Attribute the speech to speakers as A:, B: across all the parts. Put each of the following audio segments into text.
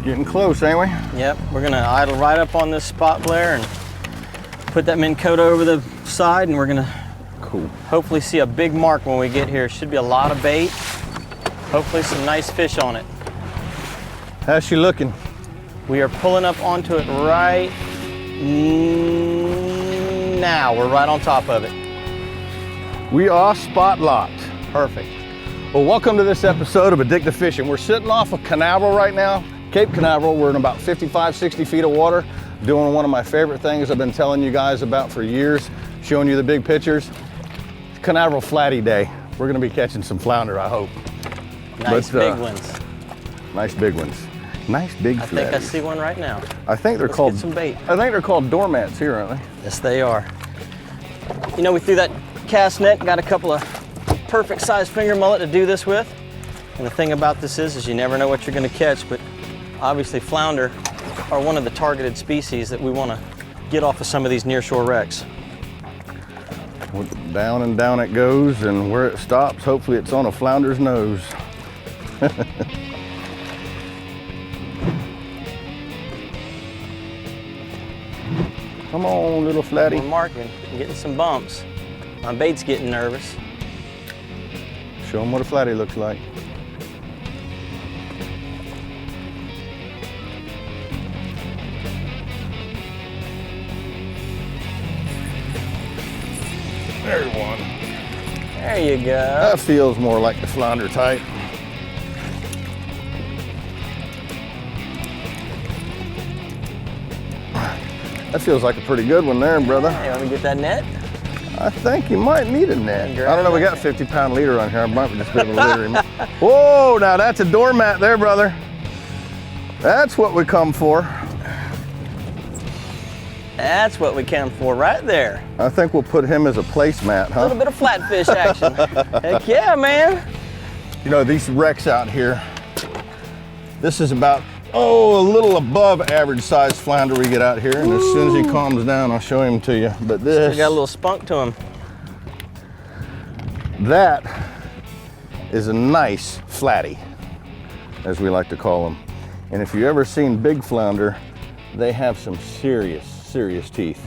A: Getting close, ain't we?
B: Yep, we're gonna idle right up on this spot, Blair, and put that Minn Kota over the side, and we're gonna hopefully see a big mark when we get here. Should be a lot of bait. Hopefully some nice fish on it.
A: How's she looking?
B: We are pulling up onto it right now. We're right on top of it.
A: We are spot locked.
B: Perfect.
A: Well, welcome to this episode of Addictive Fishing. We're sitting off of Canaveral right now, Cape Canaveral. We're in about 55, 60 feet of water, doing one of my favorite things I've been telling you guys about for years, showing you the big pictures. It's Canaveral Flattie Day. We're gonna be catching some flounder, I hope.
B: Nice big ones.
A: Nice big ones. Nice big flatties.
B: I think I see one right now.
A: I think they're called,
B: get some bait.
A: I think they're called doormats here, aren't they?
B: Yes, they are. You know, we threw that cast net, got a couple of perfect size finger mullet to do this with. And the thing about this is you never know what you're gonna catch, but obviously flounder are one of the targeted species that we wanna get off of some of these nearshore wrecks.
A: Well, down and down it goes, and where it stops, hopefully it's on a flounder's nose. Come on, little flattie.
B: We're marking, getting some bumps. My bait's getting nervous.
A: Show them what a flattie looks like. There's one.
B: There you go.
A: That feels more like the flounder type. That feels like a pretty good one there, brother.
B: Hey, want me to get that net?
A: I think you might need a net. I don't know, we got 50-pound leader on here. I might just be able to litter him. Whoa, now that's a doormat there, brother. That's what we come for.
B: That's what we came for right there.
A: I think we'll put him as a placemat, huh?
B: A little bit of flatfish action. Heck yeah, man.
A: You know, these wrecks out here, this is about, a little above average size flounder we get out here. And as soon as he calms down, I'll show him to you. But this,
B: got a little spunk to him.
A: That is a nice flattie, as we like to call them. And if you've ever seen big flounder, they have some serious teeth.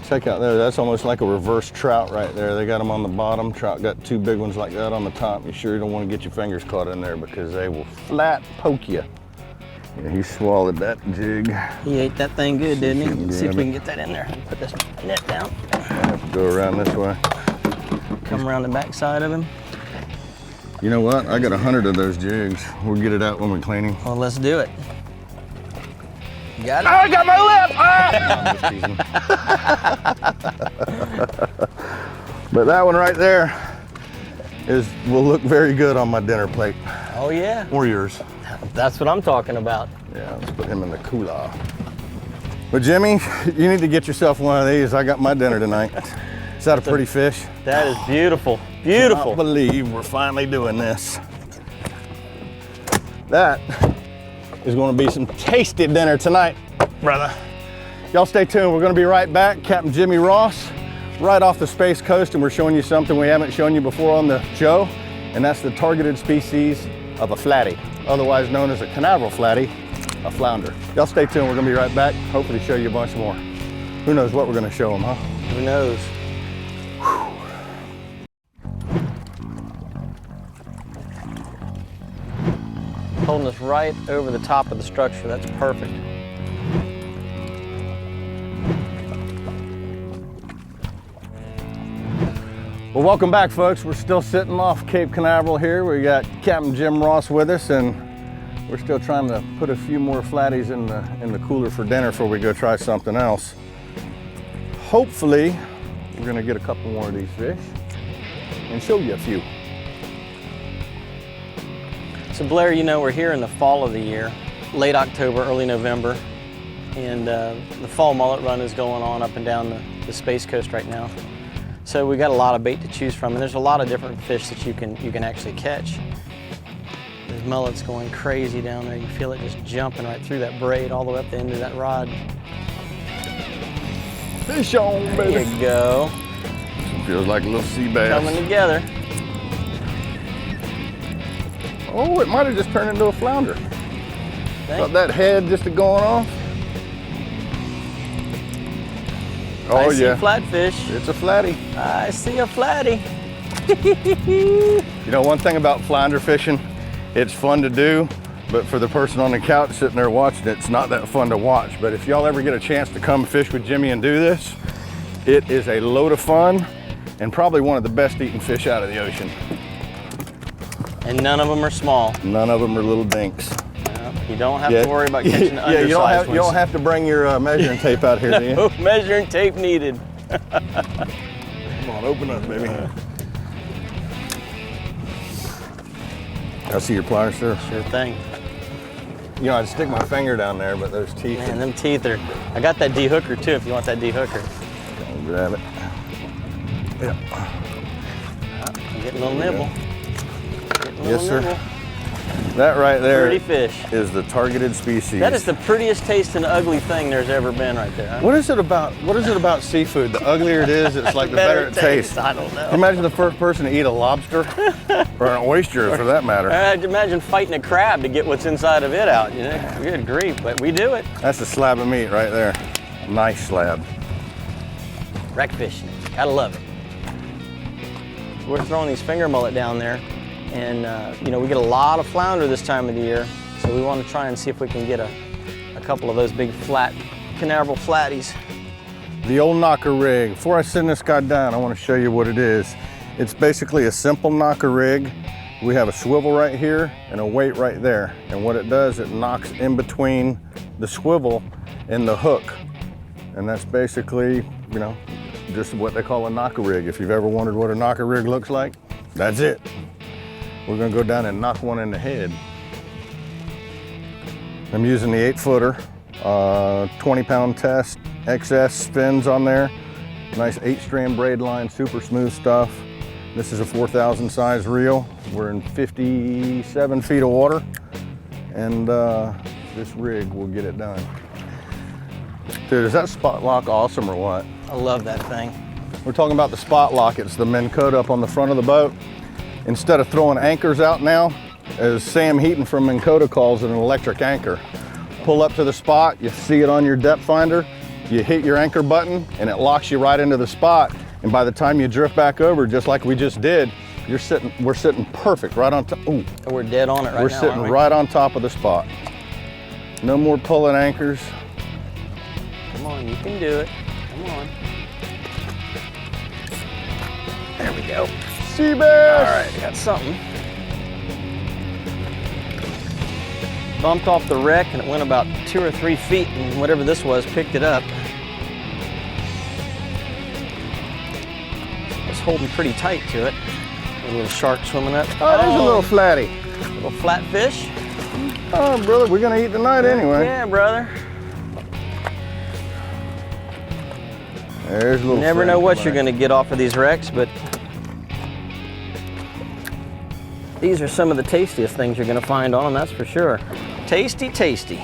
A: Check out there, that's almost like a reverse trout right there. They got them on the bottom. Trout got two big ones like that on the top. You sure don't want to get your fingers caught in there because they will flat poke you. Yeah, he swallowed that jig.
B: He ate that thing good, didn't he? Let's see if we can get that in there. Put this net down.
A: I have to go around this way.
B: Come around the back side of him.
A: You know what? I got 100 of those jigs. We'll get it out when we're cleaning.
B: Well, let's do it. You got it?
A: Oh, I got my lip! Ah! But that one right there will look very good on my dinner plate.
B: Oh, yeah.
A: Or yours.
B: That's what I'm talking about.
A: Yeah, let's put him in the cooler. But Jimmy, you need to get yourself one of these. I got my dinner tonight. Is that a pretty fish?
B: That is beautiful, beautiful.
A: I can't believe we're finally doing this. That is going to be some tasty dinner tonight, brother. Y'all stay tuned. We're going to be right back. Capt Jimmy Ross, right off the Space Coast, and we're showing you something we haven't shown you before on the show, and that's the targeted species of a flattie, otherwise known as a Canaveral Flattie, a flounder. Y'all stay tuned. We're going to be right back. Hopefully show you a bunch more. Who knows what we're going to show them, huh?
B: Who knows? Holding us right over the top of the structure. That's perfect.
A: Well, welcome back, folks. We're still sitting off Cape Canaveral here. We got Capt Jim Ross with us, and we're still trying to put a few more flatties in the cooler for dinner before we go try something else. Hopefully, we're gonna get a couple more of these fish and show you a few.
B: So Blair, you know, we're here in the fall of the year, late October, early November, and the fall mullet run is going on up and down the Space Coast right now. So we got a lot of bait to choose from, and there's a lot of different fish that you can actually catch. There's mullets going crazy down there. You feel it just jumping right through that braid all the way up the end of that rod.
A: Fish on, baby.
B: There you go.
A: Feels like a little sea bass.
B: Coming together.
A: Oh, it might have just turned into a flounder. Got that head just going off. Oh
B: I see
A: yeah,
B: flatfish.
A: it's a flattie.
B: I see a flattie.
A: You know, one thing about flounder fishing, it's fun to do, but for the person on the couch sitting there watching it, it's not that fun to watch. But if y'all ever get a chance to come fish with Jimmy and do this, it is a load of fun and probably one of the best eating fish out of the ocean.
B: And none of them are small.
A: None of them are little dinks.
B: You don't have to worry about catching the undersized ones.
A: You don't have to bring your measuring tape out here, do you?
B: No measuring tape needed.
A: Come on, open up, baby. I see your pliers, sir.
B: Sure thing.
A: You know, I'd stick my finger down there, but those teeth.
B: Man, them teeth are. I got that de-hooker too. If you want that de-hooker.
A: I'll grab it. Yeah.
B: I'm getting a little nibble.
A: Yes, sir. That right there
B: Pretty fish.
A: is the targeted species.
B: That is the prettiest tasting ugly thing there's ever been right there. Huh?
A: What is it about seafood? The uglier it is, it's like the better it tastes.
B: I don't know.
A: Imagine the first person to eat a lobster or an oyster, for that matter.
B: Imagine fighting a crab to get what's inside of it out. You know, good grief, but we do it.
A: That's a slab of meat right there. Nice slab.
B: Wreck fishing, gotta love it. We're throwing these finger mullet down there, and you know, we get a lot of flounder this time of the year, so we want to try and see if we can get a couple of those big flat Canaveral Flatties.
A: The old knocker rig. Before I send this guy down, I want to show you what it is. It's basically a simple knocker rig. We have a swivel right here and a weight right there, and what it does, it knocks in between the swivel and the hook, and that's basically, you know, just what they call a knocker rig. If you've ever wondered what a knocker rig looks like, that's it. We're gonna go down and knock one in the head. I'm using the 8-footer, 20-pound test, XS spins on there. Nice 8-strand braid line, super smooth stuff. This is a 4,000 size reel. We're in 57 feet of water, and this rig will get it done. Dude, is that spot lock awesome or what?
B: I love that thing.
A: We're talking about the spot lock. It's the Minn Kota up on the front of the boat. Instead of throwing anchors out now, as Sam Heaton from Minn Kota calls it, an electric anchor. Pull up to the spot, you see it on your depth finder, you hit your anchor button, and it locks you right into the spot. And by the time you drift back over, just like we just did, we're sitting perfect right on top. Ooh.
B: We're dead on it right now.
A: We're sitting right on top of the spot. No more pulling anchors.
B: Come on, you can do it. Come on. There we go.
A: Sea bass!
B: All right, got something. Bumped off the wreck and it went about 2 or 3 feet, and whatever this was picked it up. I was holding pretty tight to it. A little shark swimming up.
A: Oh, there's a little flattie.
B: Little flatfish.
A: Oh, brother, we're gonna eat tonight anyway.
B: Yeah, brother.
A: There's a little.
B: You never know what you're gonna get off of these wrecks, but these are some of the tastiest things you're gonna find on them, that's for sure. Tasty, tasty.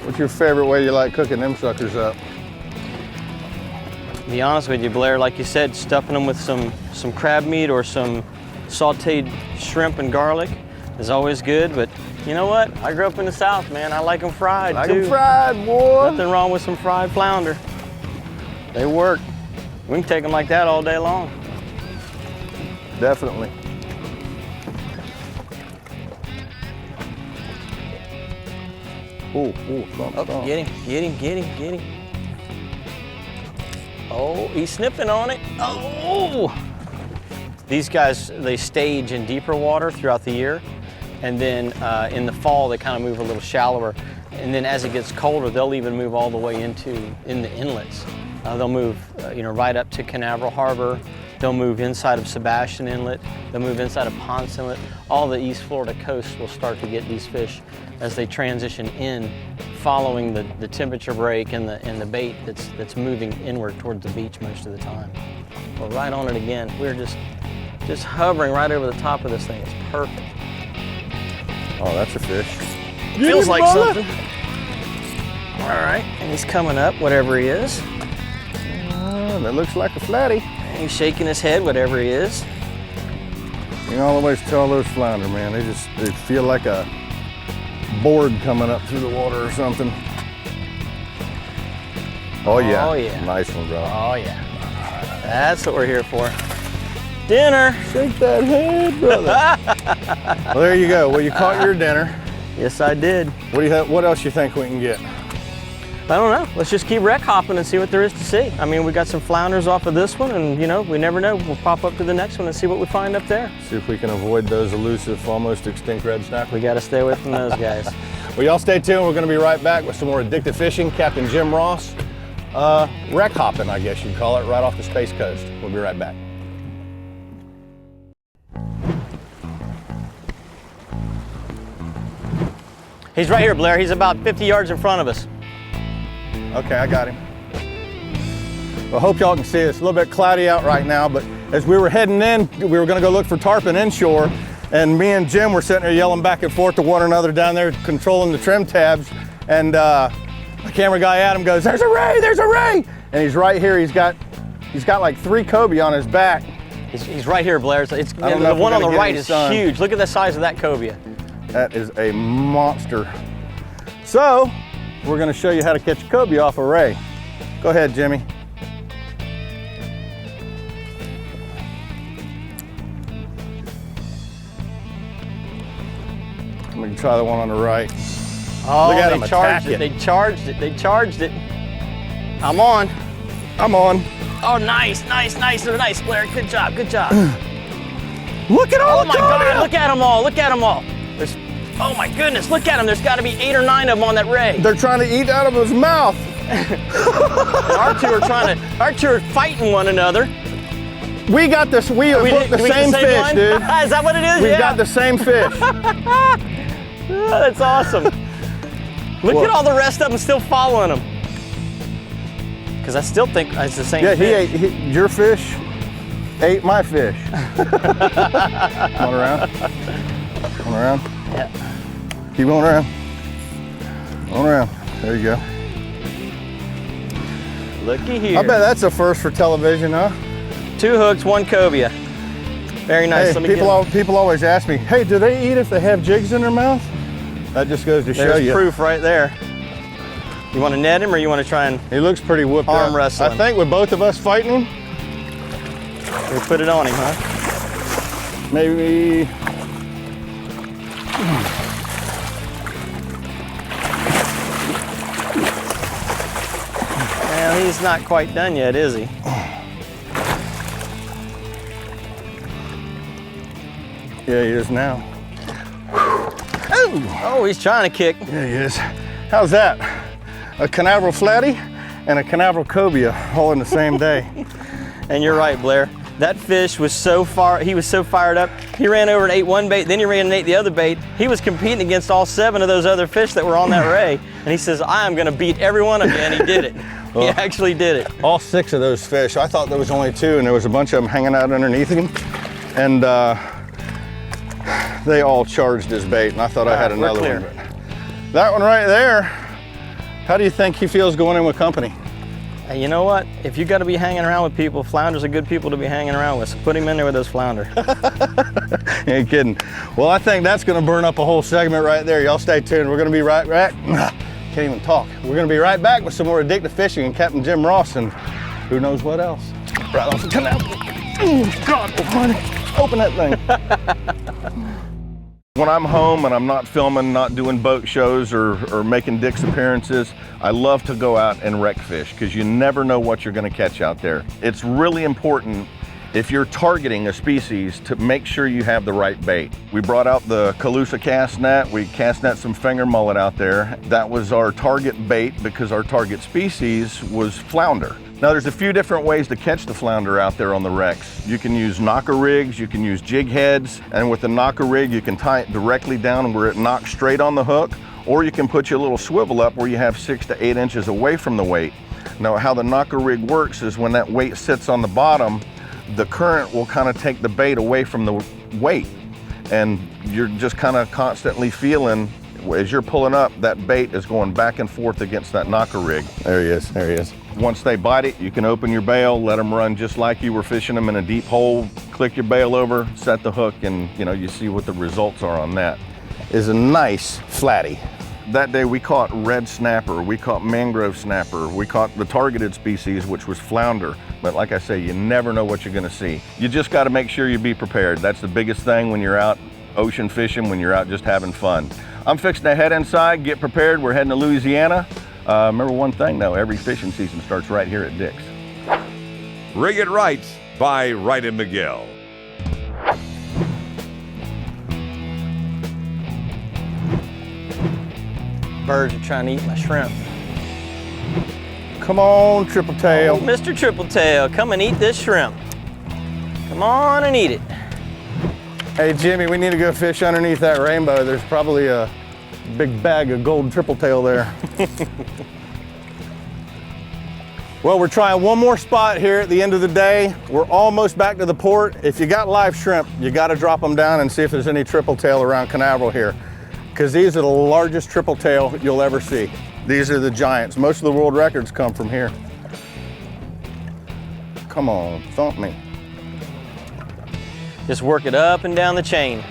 A: What's your favorite way you like cooking them suckers up?
B: To be honest with you, Blair, like you said, stuffing them with some crab meat or some sauteed shrimp and garlic is always good, but you know what? I grew up in the South, man. I like them fried,
A: Like
B: too.
A: them fried, boy.
B: Nothing wrong with some fried flounder. They work. We can take them like that all day long.
A: Definitely. Oh,
B: Get him, get him, get him, get him. Oh, he's sniffing on it. Oh! These guys, they stage in deeper water throughout the year, and then in the fall they kind of move a little shallower, and then as it gets colder they'll even move all the way in the inlets. They'll move right up to Canaveral Harbor. They'll move inside of Sebastian Inlet. They'll move inside of Ponce Inlet. All the East Florida coast will start to get these fish as they transition in, following the temperature break and the bait that's moving inward towards the beach most of the time. We're right on it again. We're just hovering right over the top of this thing. It's perfect.
A: Oh, that's a fish.
B: Feels like something. All right, and he's coming up, whatever he is.
A: That looks like a flattie.
B: And he's shaking his head, whatever he is.
A: You can always tell those flounder, man. They feel like a board coming up through the water or something. Oh yeah.
B: Oh yeah.
A: Nice one, bro.
B: Oh yeah. That's what we're here for. Dinner.
A: Shake that head, brother. Well, there you go. Well, you caught your dinner.
B: Yes, I did.
A: What do you think? What else you think we can get?
B: I don't know. Let's just keep wreck hopping and see what there is to see. I mean, we got some flounders off of this one, and you know, we never know. We'll pop up to the next one and see what we find up there.
A: See if we can avoid those elusive, almost extinct red snapper.
B: We got to stay away from those guys.
A: Well, y'all stay tuned. We're going to be right back with some more addictive fishing. Captain Jim Ross, wreck hopping, I guess you'd call it, right off the Space Coast. We'll be right back.
B: He's right here, Blair. He's about 50 yards in front of us.
A: Okay, I got him. Well, I hope y'all can see it. It's a little bit cloudy out right now, but as we were heading in, we were going to go look for tarpon inshore, and me and Jim were sitting there yelling back and forth to one another down there, controlling the trim tabs, and the camera guy Adam goes, "There's a ray! There's a ray!" And he's right here. He's got like 3 cobia on his back.
B: He's right here, Blair. The
A: the
B: one on the right is huge. Look at the size of that cobia.
A: That is a monster. So, we're gonna show you how to catch a cobia off a ray. Go ahead, Jimmy. I'm gonna try the one on the right.
B: Oh,
A: look at
B: they
A: him
B: charged
A: attack
B: it. They charged it. They charged it. I'm on.
A: I'm on.
B: Oh, nice, nice, nice, nice, Blair. Good job, good job.
A: Look at all
B: Oh
A: the
B: my God,
A: cobia!
B: look at them all, look at them all. Oh my goodness, look at them. There's got to be 8 or 9 of them on that ray.
A: They're trying to eat out of his mouth.
B: Our two are fighting one another.
A: We got this, we hooked the same fish,
B: one?
A: dude.
B: Is that what it is?
A: We've got the same fish.
B: Oh, that's awesome. Look at all the rest of them still following them. Because I still think it's the same fish.
A: Yeah, your fish ate my fish. Come on around. Come on around.
B: Yeah.
A: Keep going around. Going around. There you go.
B: Looky here.
A: I bet that's a first for television, huh?
B: 2 hooks, 1 cobia. Very nice.
A: Hey, people always ask me, hey, do they eat if they have jigs in their mouth? That just goes to show you.
B: There's proof right there. You want to net him or you want to try and
A: He looks pretty whooped
B: arm
A: up.
B: wrestle him?
A: I think with both of us fighting him,
B: we put it on him, huh?
A: maybe.
B: Well, he's not quite done yet, is he?
A: Yeah, he is now.
B: Oh, he's trying to kick.
A: Yeah, he is. How's that? A Canaveral Flattie and a Canaveral Cobia all in the same day.
B: And you're right, Blair. That fish was he was so fired up. He ran over and ate one bait, then he ran and ate the other bait. He was competing against all 7 of those other fish that were on that ray. And he says, I am gonna beat every one of you, and he did it. He actually did it.
A: All 6 of those fish, I thought there was only 2, and there was a bunch of them hanging out underneath him. And they all charged his bait, and I thought I had another one. But that one right there, how do you think he feels going in with company?
B: And you know what? If you got to be hanging around with people, flounders are good people to be hanging around with. So put him in there with those flounder.
A: You ain't kidding. Well, I think that's going to burn up a whole segment right there. Y'all stay tuned. We're going to be right back. Can't even talk. We're going to be right back with some more addictive fishing and Captain Jim Ross and who knows what else. Right off the canal. Oh, God almighty. Open that thing. When I'm home and I'm not filming, not doing boat shows or making Dick's appearances, I love to go out and wreck fish because you never know what you're going to catch out there. It's really important if you're targeting a species to make sure you have the right bait. We brought out the Calusa cast net. We cast net some finger mullet out there. That was our target bait because our target species was flounder. Now there's a few different ways to catch the flounder out there on the wrecks. You can use knocker rigs, you can use jig heads, and with the knocker rig you can tie it directly down where it knocks straight on the hook, or you can put your little swivel up where you have 6 to 8 inches away from the weight. Now how the knocker rig works is when that weight sits on the bottom, the current will kind of take the bait away from the weight, and you're just kind of constantly feeling as you're pulling up, that bait is going back and forth against that knocker rig. There he is, there he is. Once they bite it, you can open your bail, let them run just like you were fishing them in a deep hole, click your bail over, set the hook, and you see what the results are on that. is a nice flattie. That day we caught red snapper, we caught mangrove snapper, we caught the targeted species, which was flounder. But like I say, you never know what you're gonna see. You just gotta make sure you be prepared. That's the biggest thing when you're out ocean fishing, when you're out just having fun. I'm fixing to head inside, get prepared. We're heading to Louisiana. Remember one thing though, every fishing season starts right here at Dick's.
C: Rig It Right by Wright and Miguel.
B: Birds are trying to eat my shrimp.
A: Come on, Tripletail.
B: Oh, Mr. Tripletail, come and eat this shrimp. Come on and eat it.
A: Hey Jimmy, we need to go fish underneath that rainbow. There's probably a big bag of gold Tripletail there. Well, we're trying one more spot here at the end of the day. We're almost back to the port. If you got live shrimp, you gotta drop them down and see if there's any Tripletail around Canaveral here, because these are the largest Tripletail you'll ever see. These are the giants. Most of the world records come from here. Come on, thump me.
B: Just work it up and down the chain.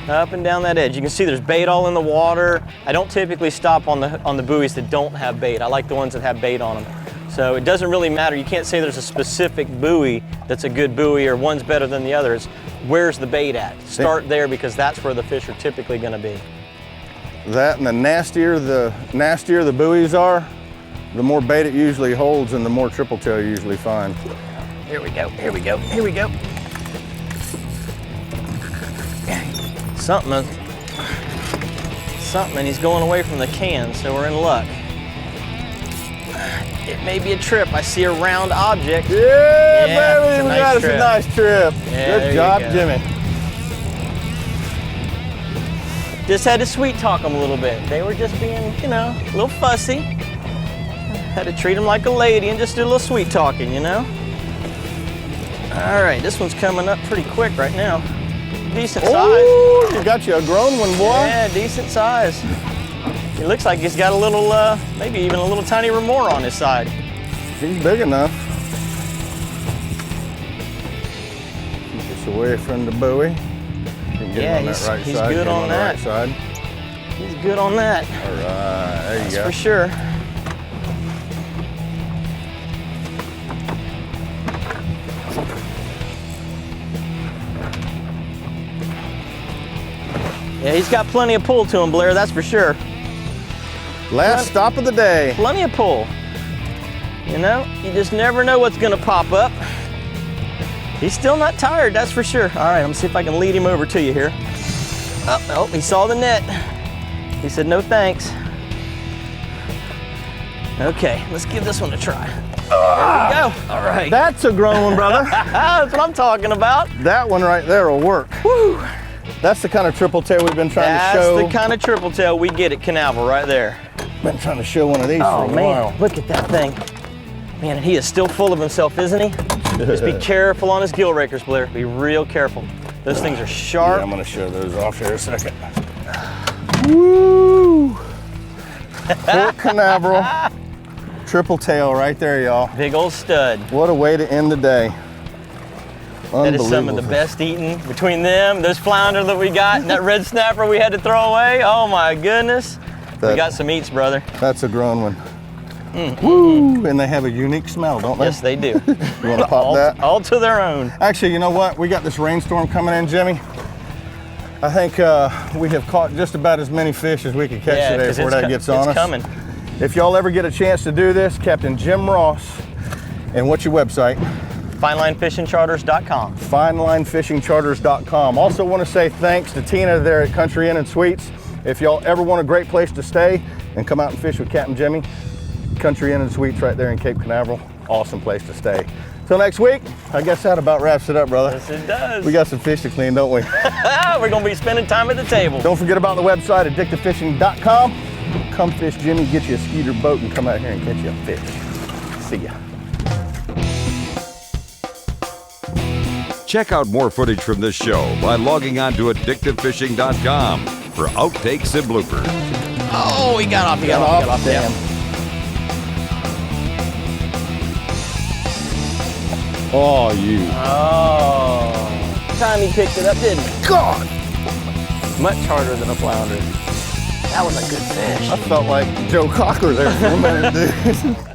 B: Up and down that edge. You can see there's bait all in the water. I don't typically stop on the buoys that don't have bait. I like the ones that have bait on them. So it doesn't really matter. You can't say there's a specific buoy that's a good buoy or one's better than the other. It's where's the bait at? Start there, because that's where the fish are typically gonna be.
A: That, and the nastier the buoys are, the more bait it usually holds and the more Tripletail you usually find.
B: Here we go, here we go, here we go. Something, and he's going away from the can, so we're in luck. It may be a trip. I see a round object.
A: Yeah, baby,
B: it's a
A: we
B: nice
A: got us
B: trip.
A: a nice trip.
B: Yeah,
A: good job,
B: go.
A: Jimmy.
B: Just had to sweet talk them a little bit. They were just being, you know, a little fussy. Had to treat them like a lady and just do a little sweet talking, you know? All right, this one's coming up pretty quick right now. Decent size.
A: Oh, you got you a grown one, boy.
B: Yeah, decent size. It looks like he's got a little, maybe even a little tiny remora on his side.
A: He's big enough. Keep us away from the buoy.
B: Yeah, he's good on that.
A: Right side.
B: He's good on that.
A: All right, there you
B: That's
A: go.
B: for sure. Yeah, he's got plenty of pull to him, Blair, that's for sure.
A: Last stop of the day.
B: Plenty of pull. You know, you just never know what's gonna pop up. He's still not tired, that's for sure. All right, let me see if I can lead him over to you here. Oh, he saw the net. He said, no thanks. Okay, let's give this one a try. There we go, all right.
A: That's a grown one, brother.
B: That's what I'm talking about.
A: That one right there will work.
B: Woo.
A: That's the kind of Tripletail we've been trying to show.
B: That's the kind of Tripletail we get at Canaveral right there.
A: Been trying to show one of these for a while.
B: Look at that thing. Man, and he is still full of himself, isn't he? Just be careful on his gill rakers, Blair. Be real careful. Those things are sharp.
A: Yeah, I'm gonna show those off here a second. Woo! Port Canaveral, Tripletail right there, y'all.
B: Big old stud.
A: What a way to end the day.
B: That is some of the best eating between them, those flounder that we got, and that red snapper we had to throw away. Oh my goodness. We got some eats, brother.
A: That's a grown one. Woo! And they have a unique smell, don't they?
B: Yes, they do.
A: You want to pop that?
B: All to their own.
A: Actually, you know what? We got this rainstorm coming in, Jimmy. I think we have caught just about as many fish as we could catch today before that gets on us.
B: It's coming.
A: If y'all ever get a chance to do this, Captain Jim Ross, and what's your website?
B: FineLineFishingCharters.com.
A: FineLineFishingCharters.com. Also want to say thanks to Tina there at Country Inn and Suites. If y'all ever want a great place to stay and come out and fish with Captain Jimmy, Country Inn and Suites right there in Cape Canaveral. Awesome place to stay. Till next week, I guess that about wraps it up, brother.
B: Yes, it does.
A: We got some fish to clean, don't we?
B: We're going to be spending time at the table.
A: Don't forget about the website, addictivefishing.com. Come fish Jimmy, get you a skeeter boat, and come out here and catch you a fish. See ya.
C: Check out more footage from this show by logging on to addictivefishing.com for outtakes and bloopers.
B: Oh, he got off. He got off.
A: Damn. Oh, you.
B: Oh. Time he picked it up, didn't he?
A: God!
B: Much harder than a flounder. That was a good fish.
A: I felt like Joe Cocker there for a minute, dude.